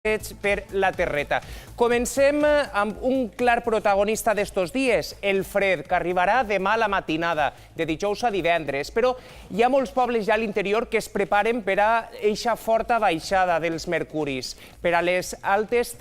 per la terreta. Comencem amb un clar protagonista d'estos dies, el fred, que arribarà demà a la matinada, de dijous a divendres. Però hi ha molts pobles ja a l'interior que es preparen per a eixa forta baixada dels mercuris, per a les baixes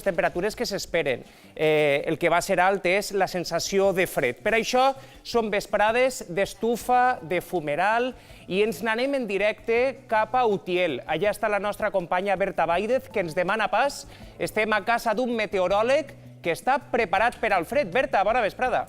temperatures que s'esperen. El que va ser alt és la sensació de fred. Per això són vesprades d'estufa, de fumeral, i ens n'anem en directe cap a Utiel. Allà està la nostra companya Berta Baidez, que ens demana pas. Estem a casa d'un meteoròleg que està preparat per al fred. Berta, bona vesprada.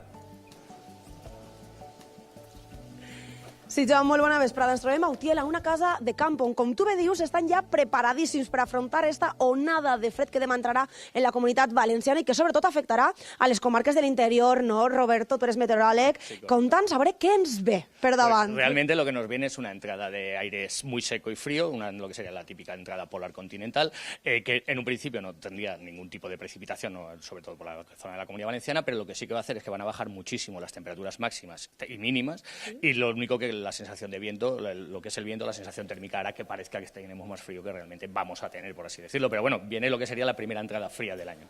Sí, Joan, molt bona vesprada. Ens trobem a Utiel, a una casa de camp on, com tu bé dius, estan ja preparadíssims per afrontar esta onada de fred que demà entrarà en la comunitat valenciana i que sobretot afectarà a les comarques de l'interior, ¿no? Roberto, tú eres meteoròleg. Sí, conta'ns a veure què ens ve per davant. Pues realmente lo que nos viene es una entrada de aires muy seco y frío, lo que sería la típica entrada polar continental, que en un principio no tendría ningún tipo de precipitación, no, sobre todo por la zona de la Comunidad Valenciana, pero lo que sí que va a hacer es que van a bajar muchísimo las temperaturas máximas y mínimas, y lo único que la sensación de viento, lo que es el viento, la sensación térmica hará que parezca que tenemos más frío que realmente vamos a tener, por así decirlo. Pero bueno, viene lo que sería la primera entrada fría del año.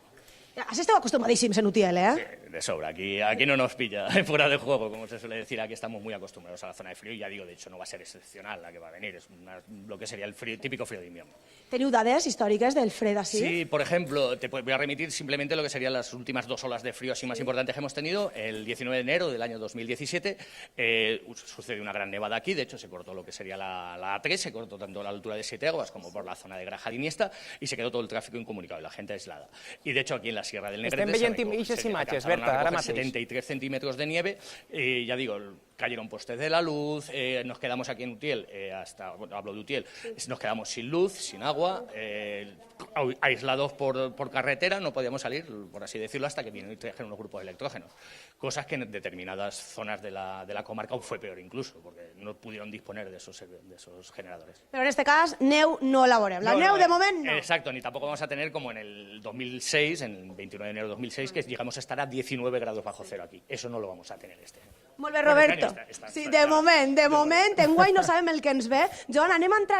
Has estado acostumadíssims en Utiel, ¿eh? Sí, de sobra. Aquí no nos pilla fuera de juego, como se suele decir. Aquí estamos muy acostumbrados a la zona de frío y ya digo, de hecho, no va a ser excepcional la que va a venir. Es lo que sería el típico frío de invierno. Teniu dades històriques del fred así? Sí, por ejemplo, te voy a remitir simplemente lo que serían las últimas 2 olas de frío así más importantes que hemos tenido. El 19 de enero del año 2017 sucedió una gran nevada aquí. De hecho, se cortó lo que sería la A3, se cortó tanto a la altura de Siete Aguas como por la zona de Graja d'Iniesta y se quedó todo el tráfico incomunicado y la gente aislada. Y de hecho, aquí en la Sierra del Negrete se imatges, Berta, ara mateix. 73 centímetros de nieve, ya digo, cayeron postes de la luz, nos quedamos aquí en Utiel, hablo de Utiel, nos quedamos sin luz, sin agua, aislados por carretera, no podíamos salir, por así decirlo, hasta que vinieron y trajeron unos grupos electrógenos. Cosas que en determinadas zonas de la comarca aún fue peor incluso, porque no pudieron disponer de esos generadores. Pero en este cas, neu no la veurem. La neu, de moment, no. Exacto, ni tampoco vamos a tener como en el 2006, en el 29 de enero de 2006, que llegamos a estar a 19 grados bajo cero aquí. Eso no lo vamos a tener este año. Molt bé, Roberto. Sí, de moment, enguany no sabem el que ens ve. Joan, anem a entrar en